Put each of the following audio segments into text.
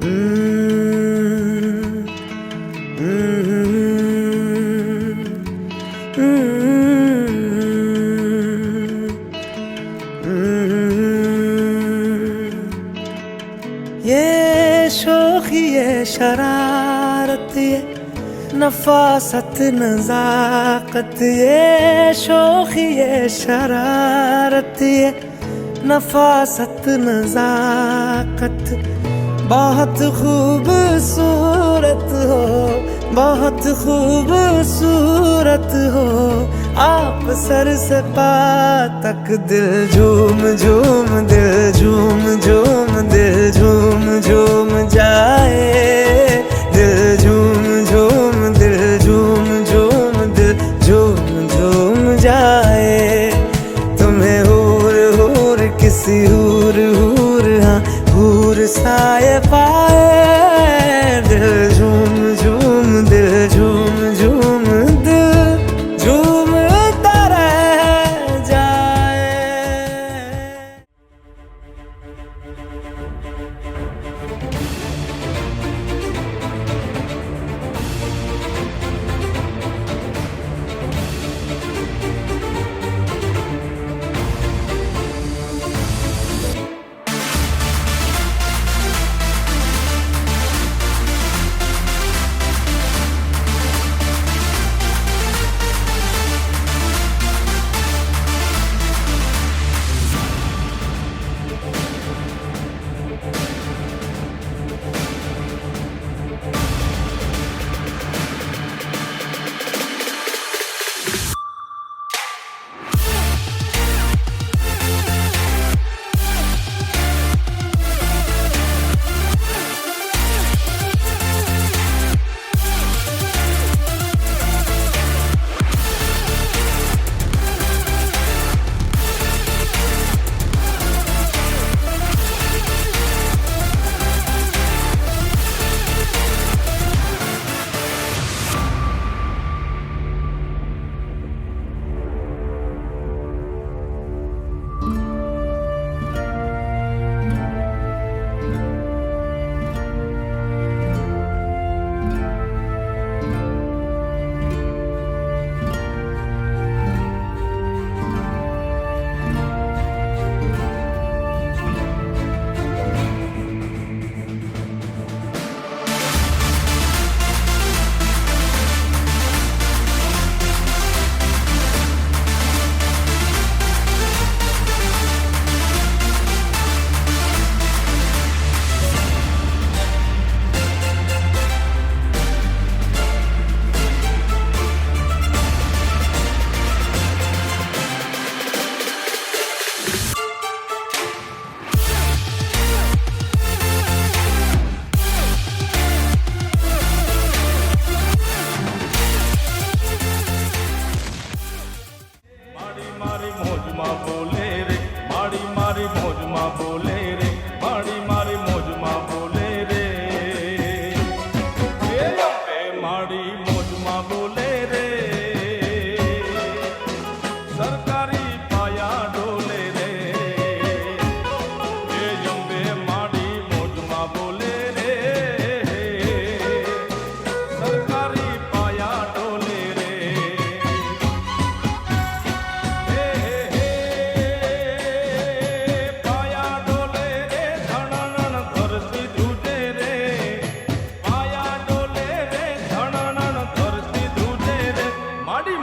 Mm, mm, ये शोखी ये शरारत ये नफासत नजाकत ये शोखी ये शरारत ये नफासत नजाकत बहुत खूबसूरत हो, बहुत खूबसूरत हो आप सर से पा तक दिल झूम झूम दिल झूम झूम दिल झूम झूम जाए दिल झूम झूम दिल झूम झूम दिल झूम झूम जाए तुम्हें हूर हूर किसी हूर हूर हाँ हूर साए पाए दिल झूम झूम दिल झूम झूम दिल झूमता रह जाए।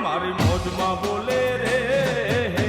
મારી મોજમાં બોલે રે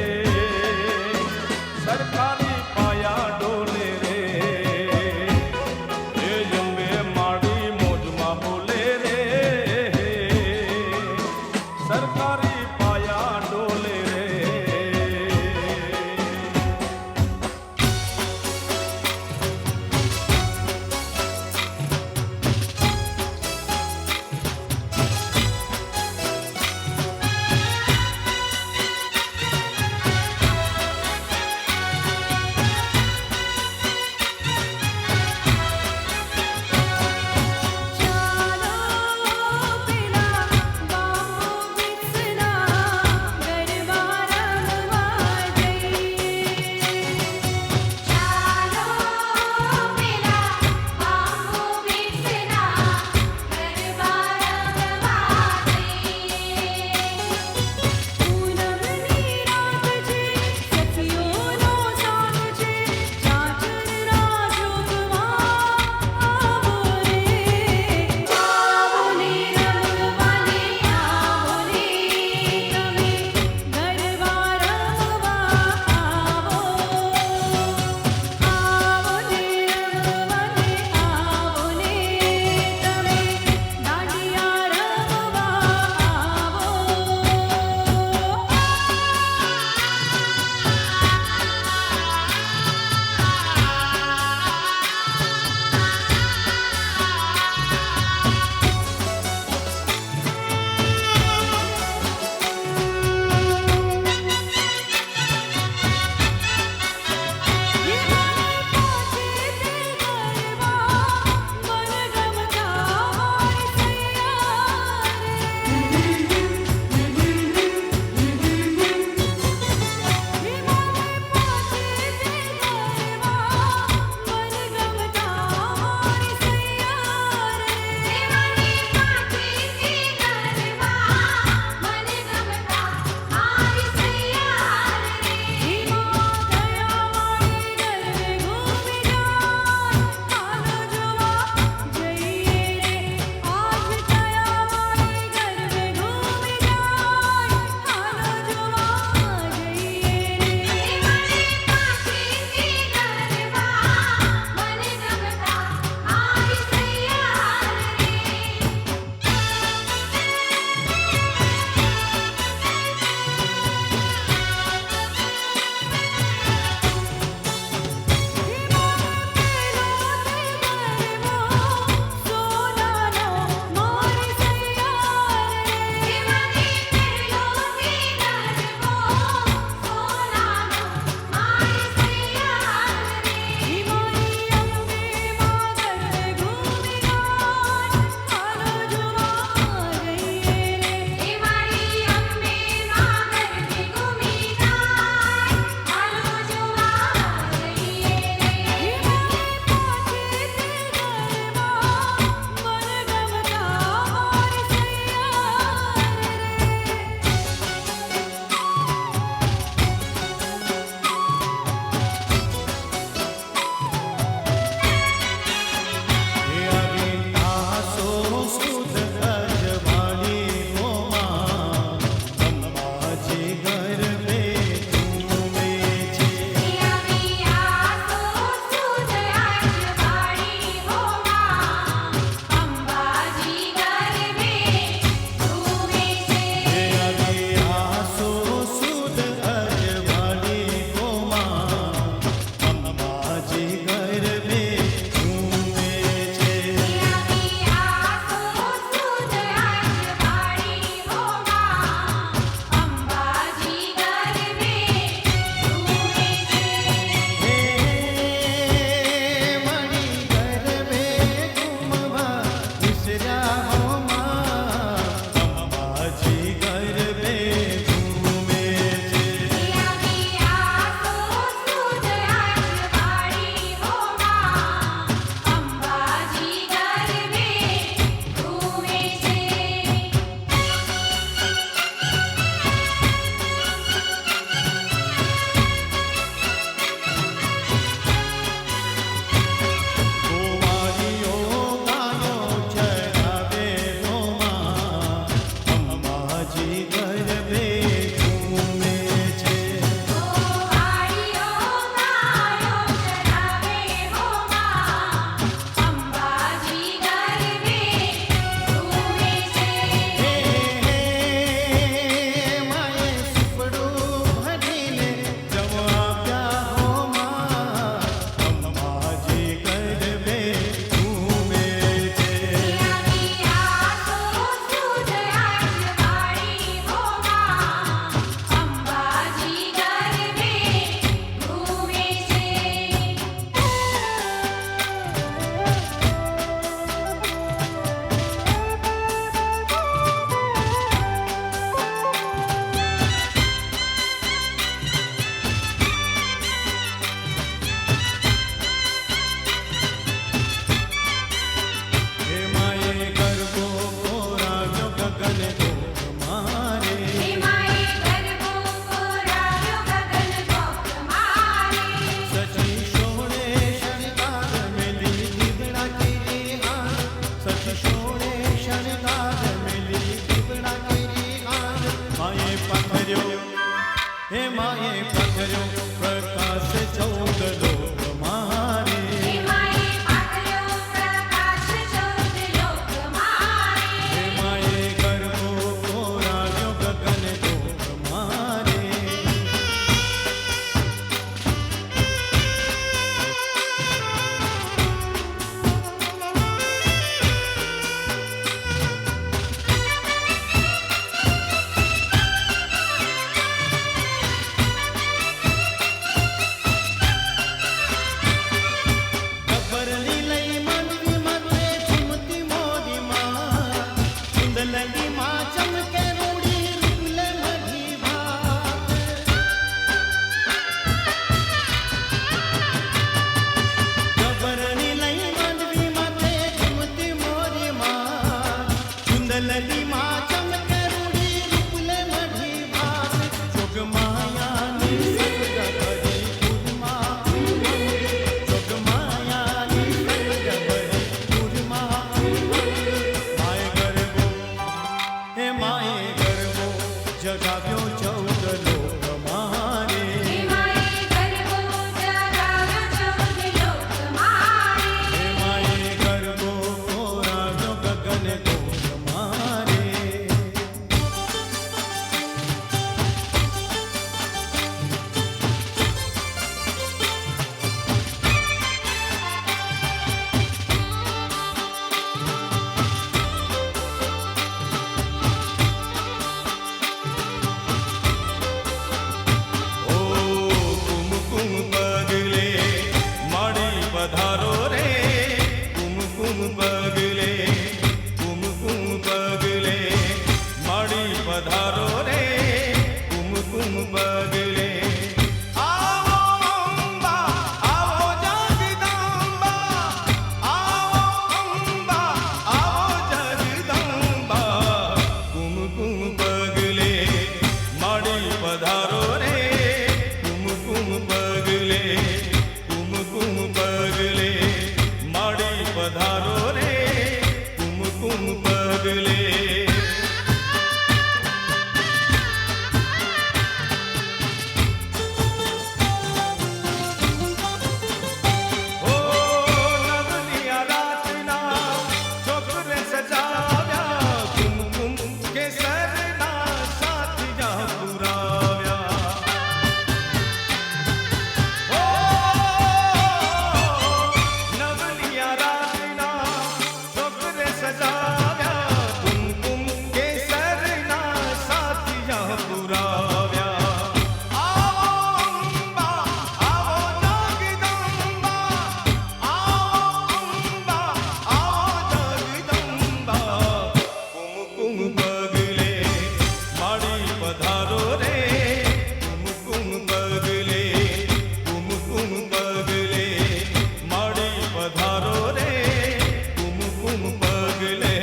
हे माये पथर्यो प्रकाश चौद लोक मारे हे माये पाथर्यो प्रकाश चौद लोक मारे हे माये गर्भो कोरायो गगन लोक मारे गब्बरली लई मनवी मते झुमती मोरी मां कुंडलनी मां चमके रूड़ी रूले मधी भात गब्बरली लई मनवी मते झुमती मोरी मां कुंडलनी मां चमके रूड़ी रूले मधी भात जोग माया नी सर्ग भरी पूर्णिमा जोग माया नी सर्ग भरी पूर्णिमा माय गरबो हे माय गरबो जगाव्यो चौद लोक मारे हे माये गर्भो जगाव्यो चौद लोक मारे हे माय गरबो कोराव्यो गगन लोक मारे ओ कुमकुम पगले माड़ी पधारो रे कुमकुम पगले माड़ी पधारो रे कुमकुम पगले आओ अम्बा आओ जगदम्बा आओ अम्बा आओ जगदम्बा कुमकुम पगले माड़ी पधारो रे कुमकुम पगले माड़ी पधारो रे कुमकुम पगले ओ नवलिया रातना छोकरे सजाव्या कुमकुम केसरना साथिया पुराव्या ओ नवलिया रातना छोकरे सजाव्या कुमकुम केसरना साथिया पुराव्या आओ अम्बा आओ जगदम्बा आओ अम्बा आओ जगदम्बा कुमकुम पगले माड़ी पधारो रे कुमकुम पगले माड़ी पधारो रे कुमकुम पगले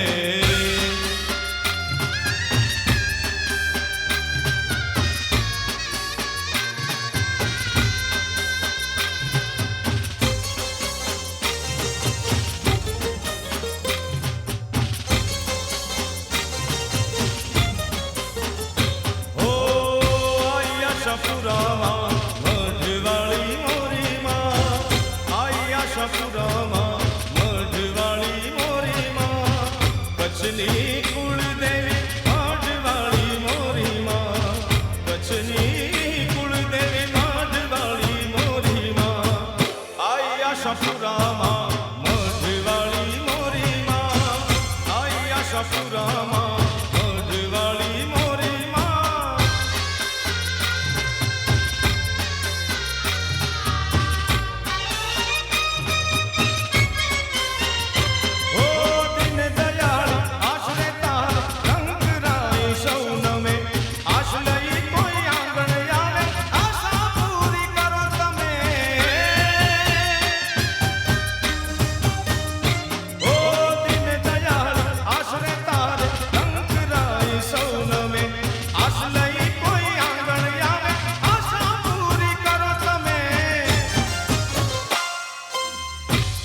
ओ आया शपुरामा मझवाली मोरी मां आया शपुरामा मझवाली मोरी मां कच्छनी कुलदेवी मझवाली मोरी मां कच्छनी कुलदेवी मझवाली मोरी मां आया शपुरामा मझवाली मोरी मां आया शपुरामा मझवाली मोरी मां ओ दिन दयाल आश्रय तार रंग राई सौन में आश लई कोई आंगण आवे आशा पूरी करो तमे ओ दिन दयाल आश्रय तार रंग राई सौन में आश लई कोई आंगण आवे आशा पूरी करो तमे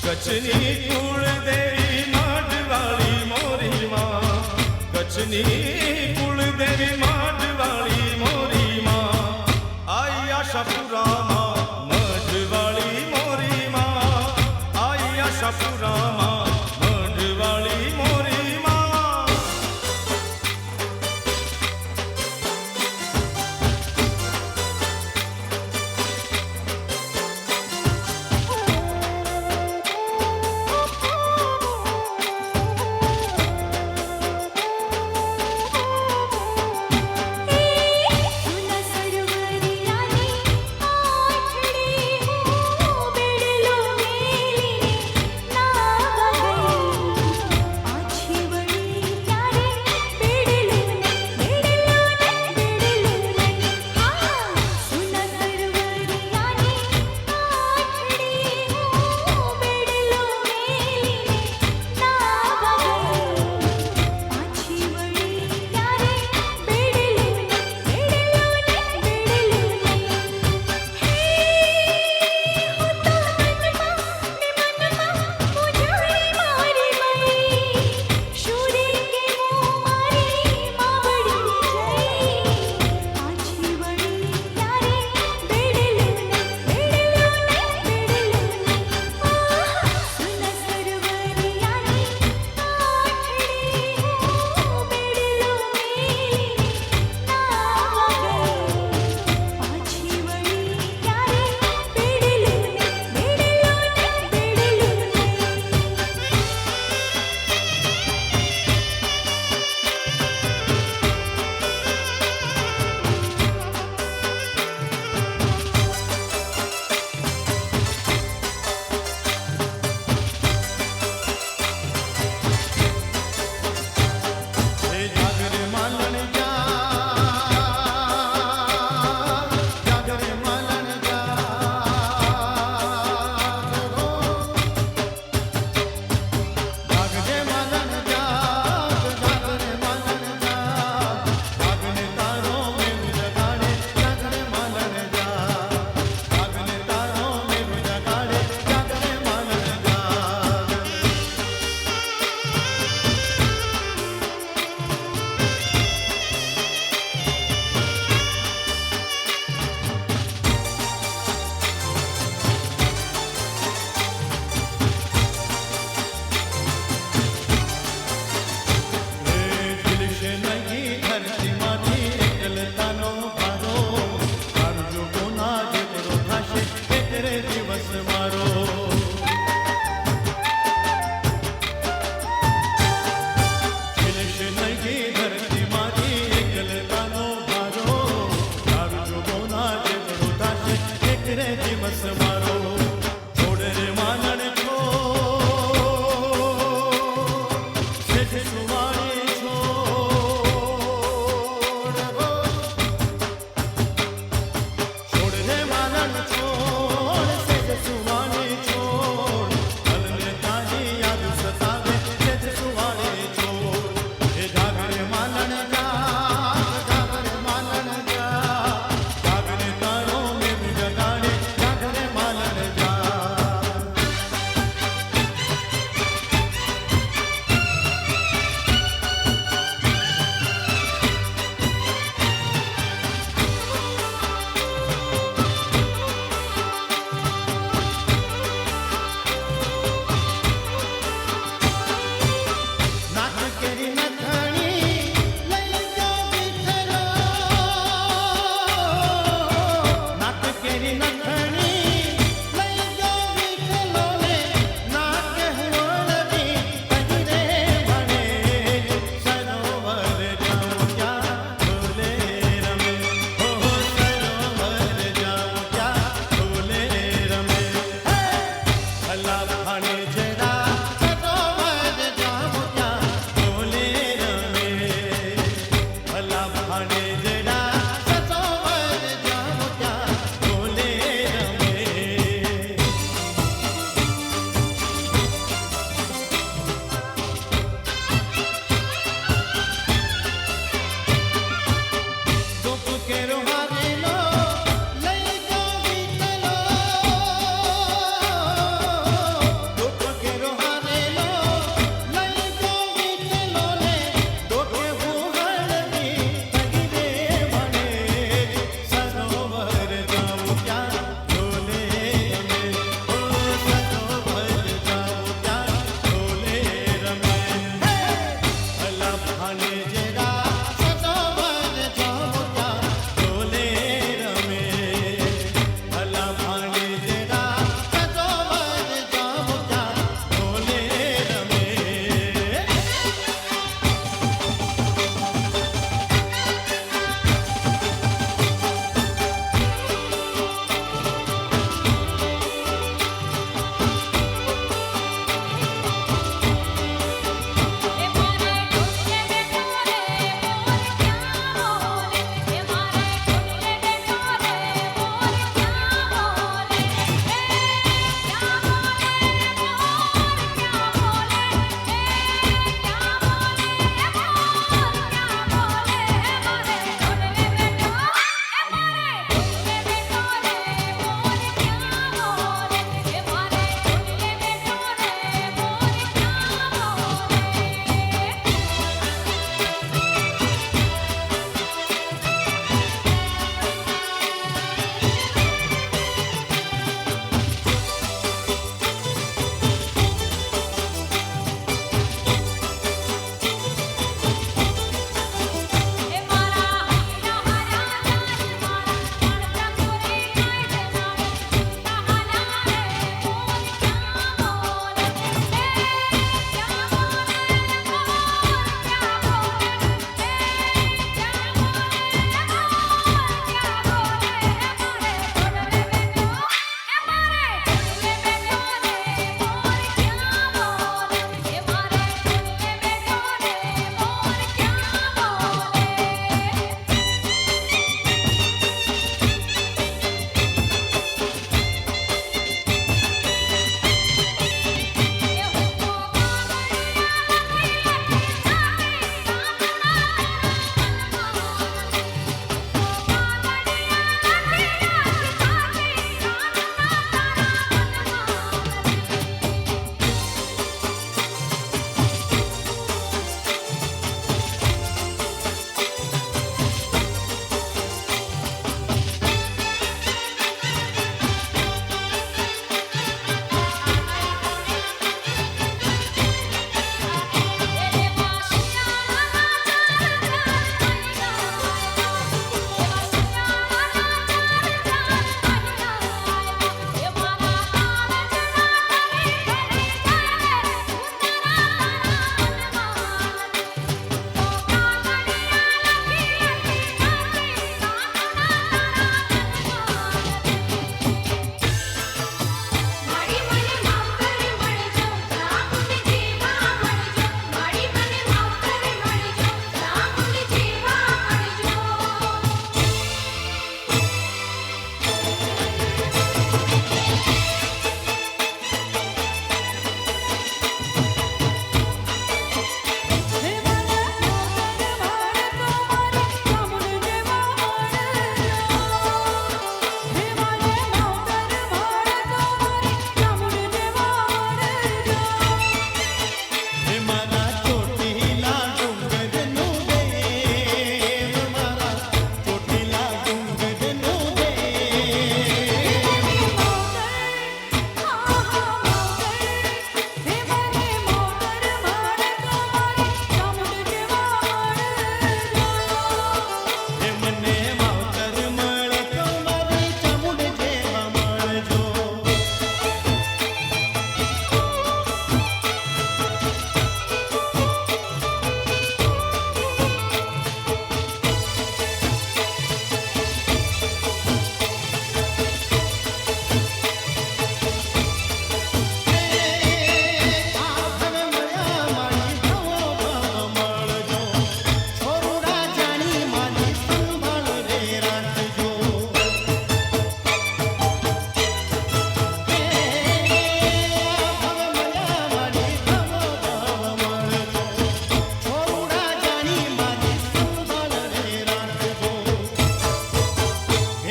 कच्छनी कुलदेवी मझवाली मोरी मां कच्छनी कुलदेवी मझवाली मोरी मां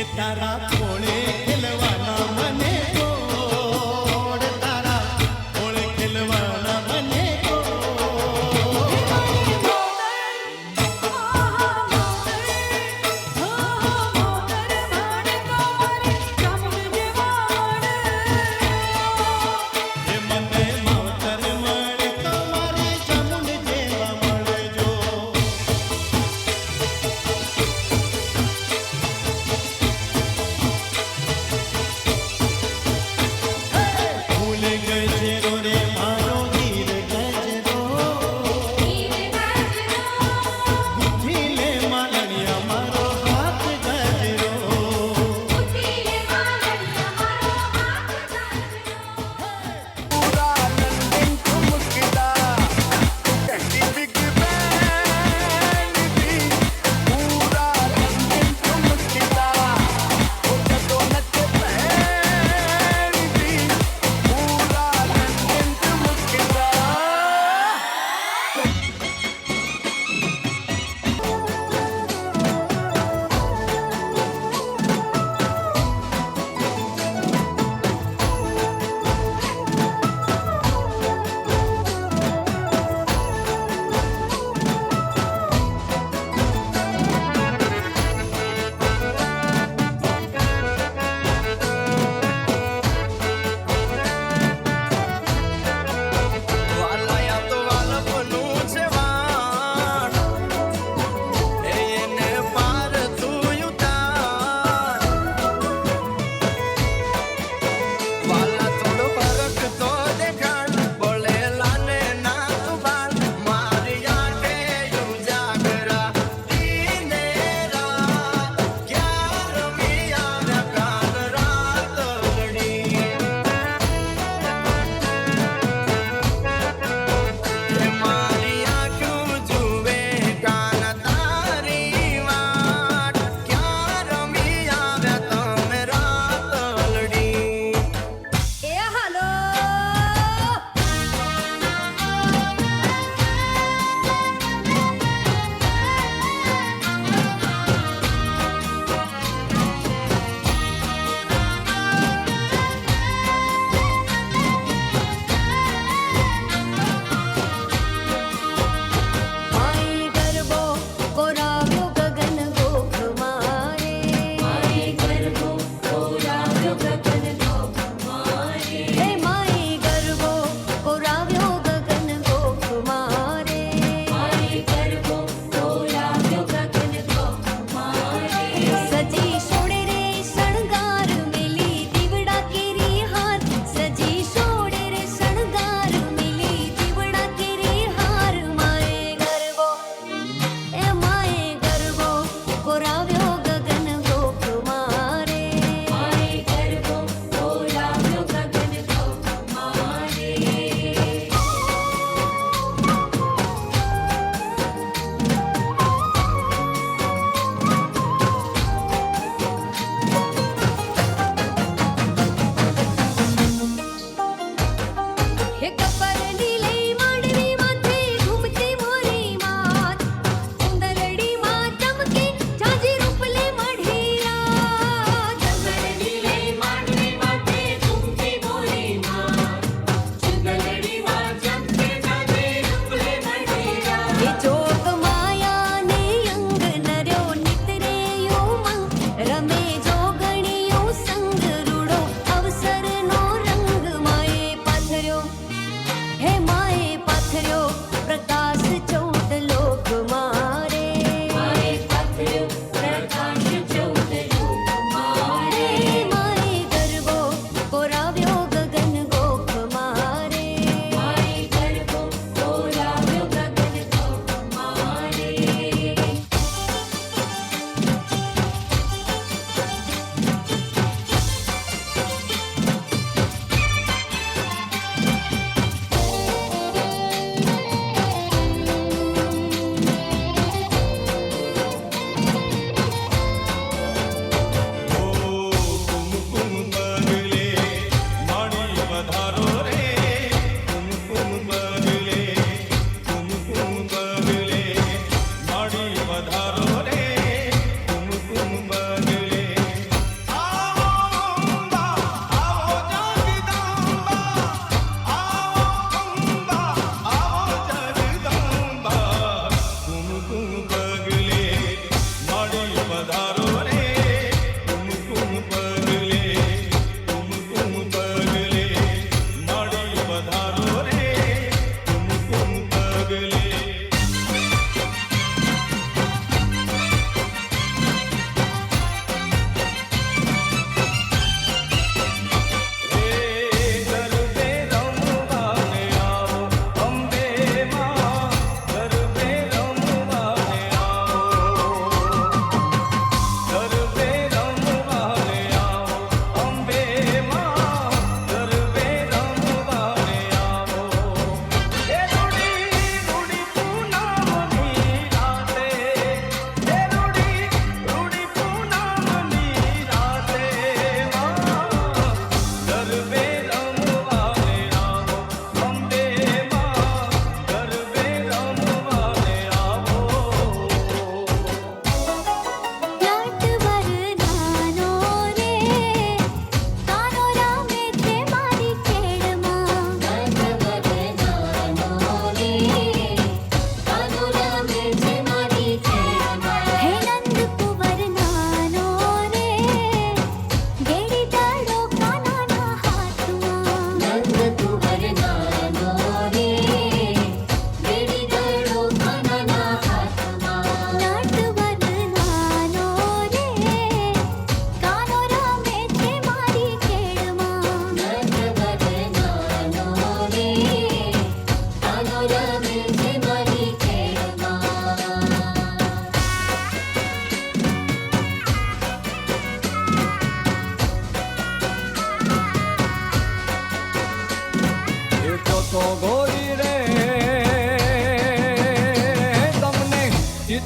એ તારા કોણે ખેલવાના મને ગોળ તારા કોણે ખેલવાના મને એ મને માવતર મળે તો મારી ચામુંડ જેવા મળજો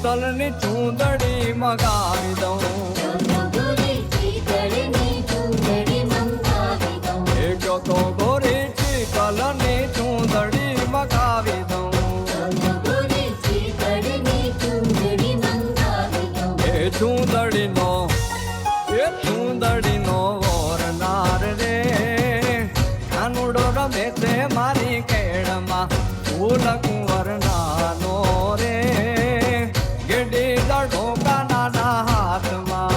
શીતલની ચૂંદડી મગાવી દઉં એ કયો તો ગોરી શીતલની ચૂંદડી મગાવી દઉં એ ચૂંદડીનો વરનાર રે કાનુડો રમે છે મારી કેળમાં ફૂલ કુંવર નાનો રે ગેડી દડો કાનાના હાથમાં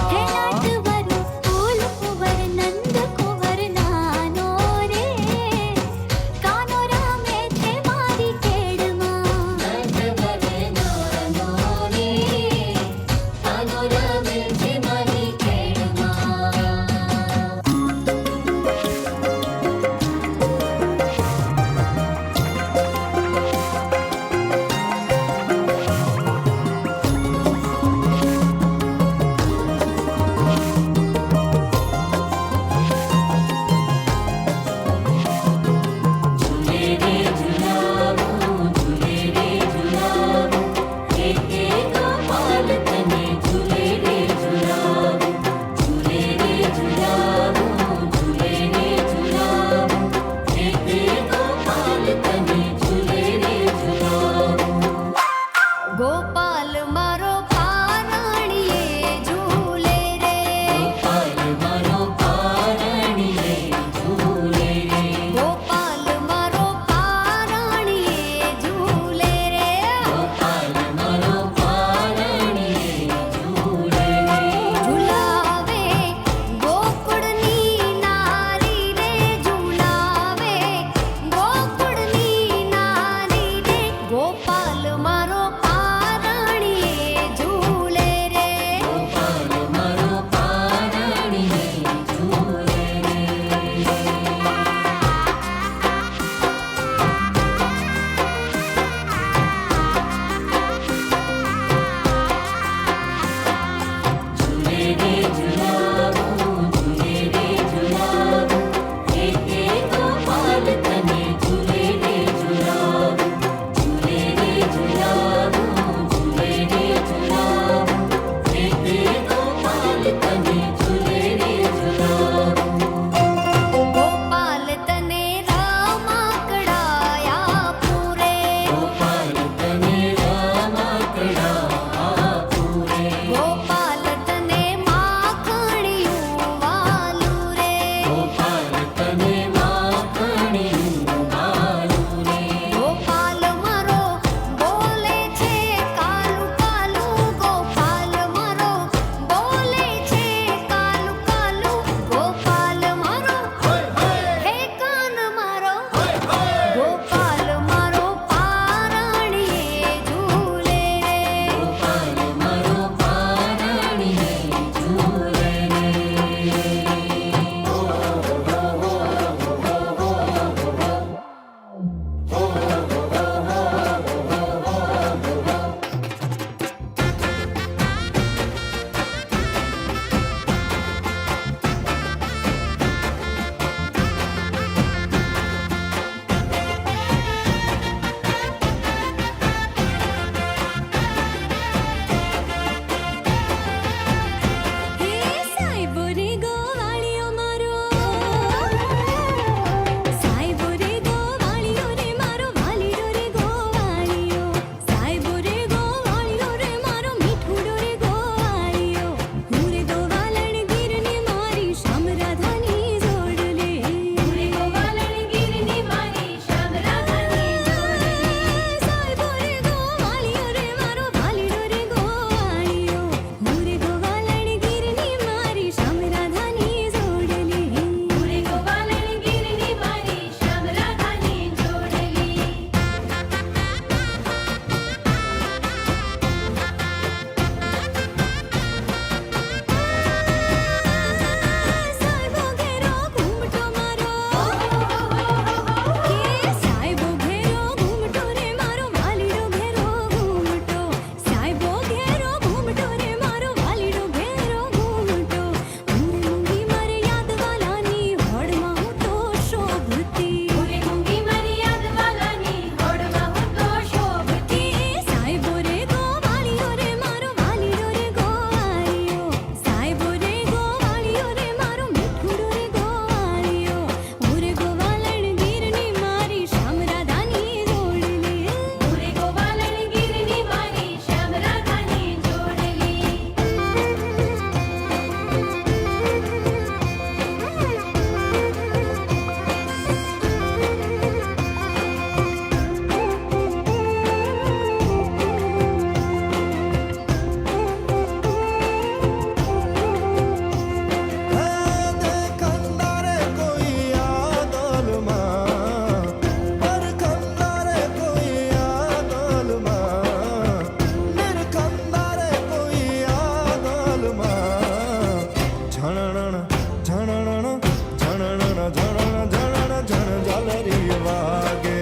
ઝણણ ઝણણ ઝણણ ઝણણ ઝણણ ઝણ ઝાલરી વાગે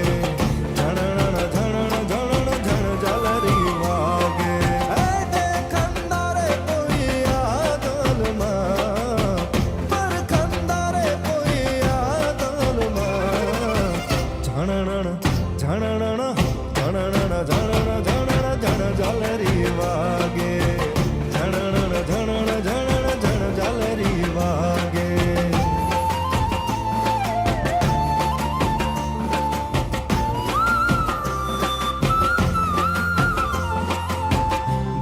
ઝણણ ઝણણ ઝણણ ઝણ ઝાલરી વાગે હે દેખંદારે કોઈ આદલમાં પરખંદારે કોઈ આદલમાં ઝણણ ઝણણ ઝણણ ઝણણ ઝણણ ઝણ ઝાલરી વાગે ઝણણ ઝણણ ઝણણ ઝણ ઝાલરી વાગે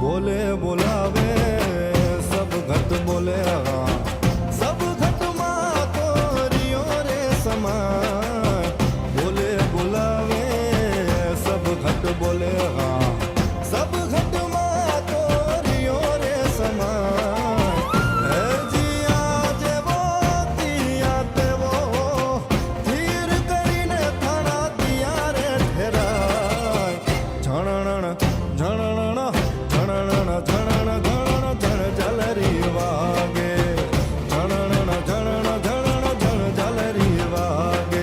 बोले बुलावे सब घट बोले हाँ सब घट माँ तो रियो रे समाय बोले बुलावे सब घट बोले हाँ सब घट माँ तो रियो रे समाय है जिया जेवो तिया तेवो धीर કરીને થાણા દિયા રે ઠેરાય ઝણણ ઝણણ ઝણણ ઝણણ ઝણણ ઝણ ઝાલરી વાગે ઝણણ ઝણણ ઝણણ ઝણ ઝાલરી વાગે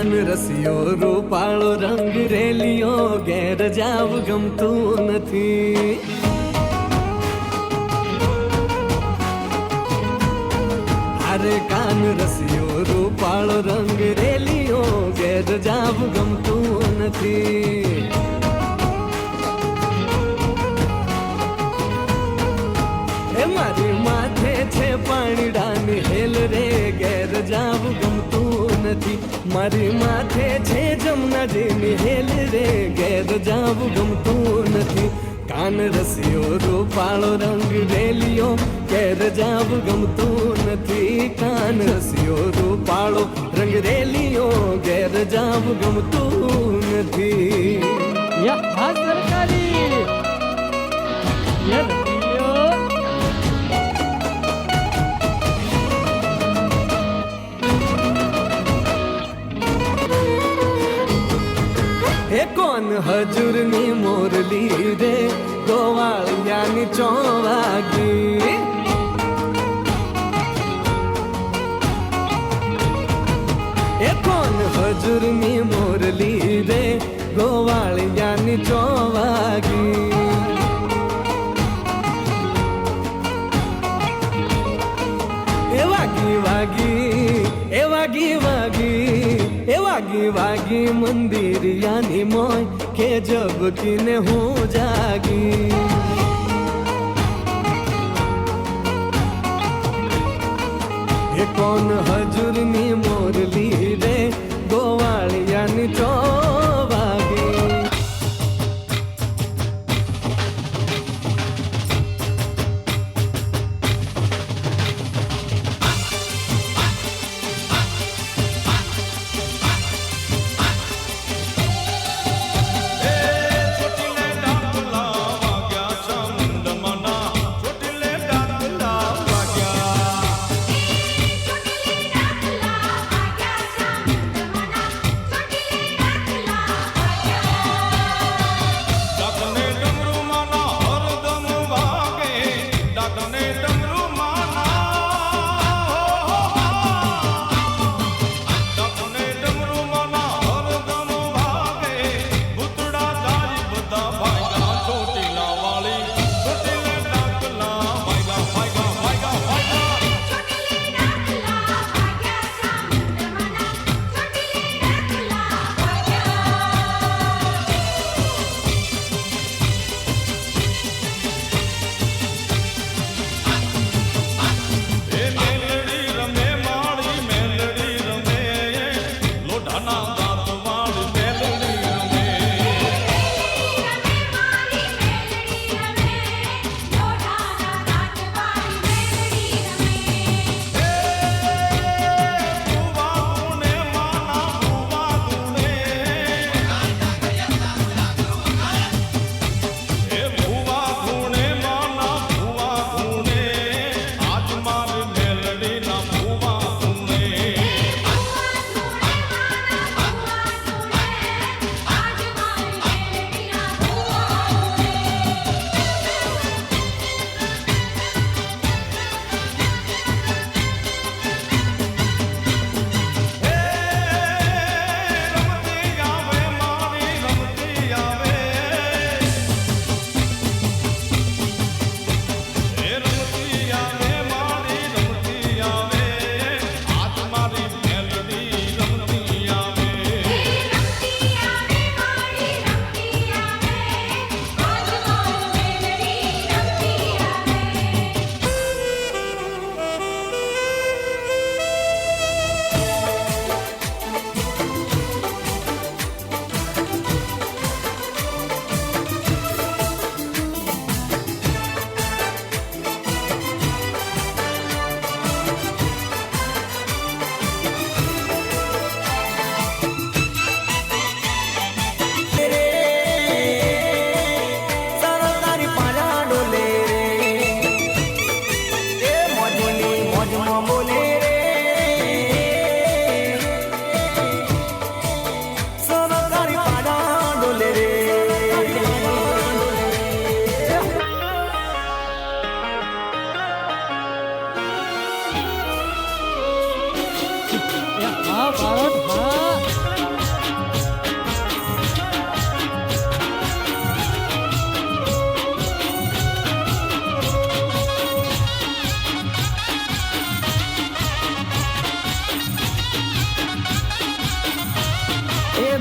કાન રસિયો રૂપાળો રંગ રેલિયો ઘેર જાવ ગમતું નથી. અરે કાન રસિયો રૂપાળો રંગ રેલિયો ઘેર જાવ ગમતું નથી. એ મારી માથે છે પાણીડાની હેલ રે ઘેર જાવ ગમતું નથી. મારી માથે છે જમનાજીની હેલ રે ઘેર જાવ ગમતું નથી. કાન રસિયો રૂપાળો રંગ રેલિયો ઘેર જાવ ગમતું નથી. કાન રસિયો રૂપાળો રંગ રેલિયો ઘેર જાવ ગમતું નથી. હા સરકારી હે કોણ હજુરની મોરલી રે ગોવાળિયાની ચોવાગી. એ કોણ હજુરની મોરલી રે ગોવાળિયાની ચોવાગી. એ વાગી વાગી એ વાગી વાગી એ વાગી વાગી મંદિર યાની મોય કે જબકીને હું જાગી. એ કોણ હજુરની મોરલી રે ગોવાળિયાની ચોવાગી. ચોટીલે ડાકલા વાગ્યા ચંદમના ચોટીલે ડાકલા વાગ્યા ચોટીલે ડાકલા વાગ્યા ચંદમના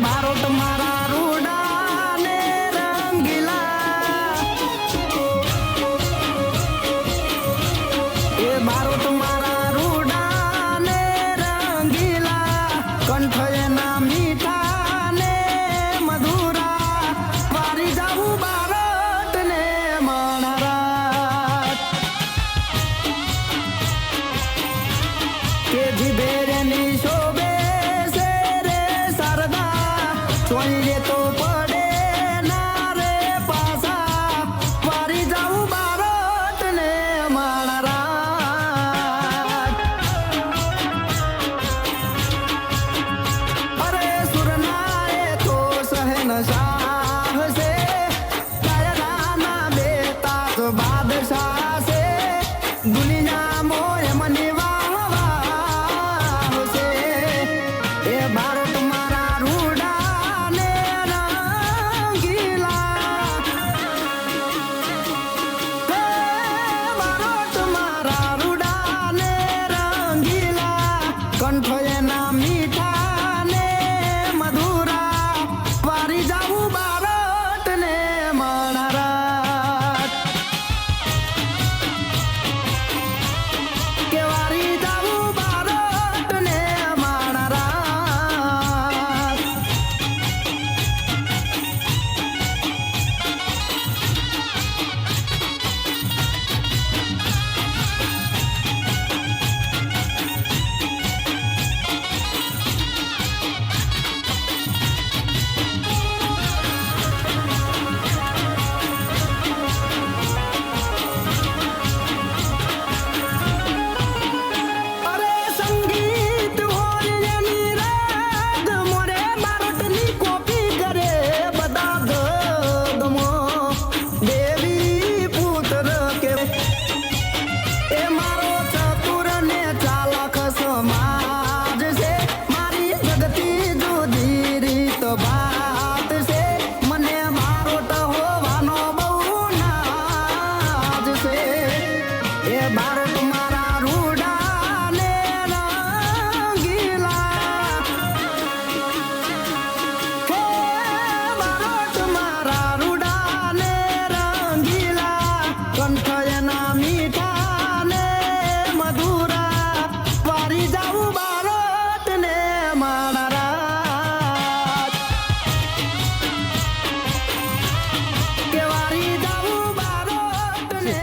બારોટ મારા રૂડા ને રંગીલા એ બારોટ મારા રૂડા ને રંગીલા કંઠ એના મીઠા ને મધુરા વારી જાવું બારોટ ને મણરા કે જીભેરની શોભે છે રે શારદા જોઈએ તો પડે ના રે પાસા વારી જાવું બારોટ ને માણરા અરે સુરના એ તો સહેન શાહ છે કાયરાના બેતાજ બાદશાહ છે દુનિયા મોય મની એ બારોટ મારા રૂડા ને રંગીલા હે બારોટ મારા રૂડા ને રંગીલા કંઠ એના મીઠા ને મધુરા વારી જાવું બારોટ ને મણરા કે વારી જાવું બારોટ ને મણરા અરે સંગીત હોય એની રાગ મોરે બારોટની કોપી કરે બધા ગમો દેવી પુત્ર કે એ મારો ચતુર ને ચાલાક સમાજ છે મારી જગતી જુદી રીત વાત છે મને બારોટ હોવાનો બહુ નાજ છે એ બારોટ મારા રૂડા ને રંગીલા હે બારોટ મારા રૂડા ને રંગીલા કંઠ એના મીઠા ને મધુરા વારી જાવું બારોટ ને માણરા કે વારી જાવું બારોટ ને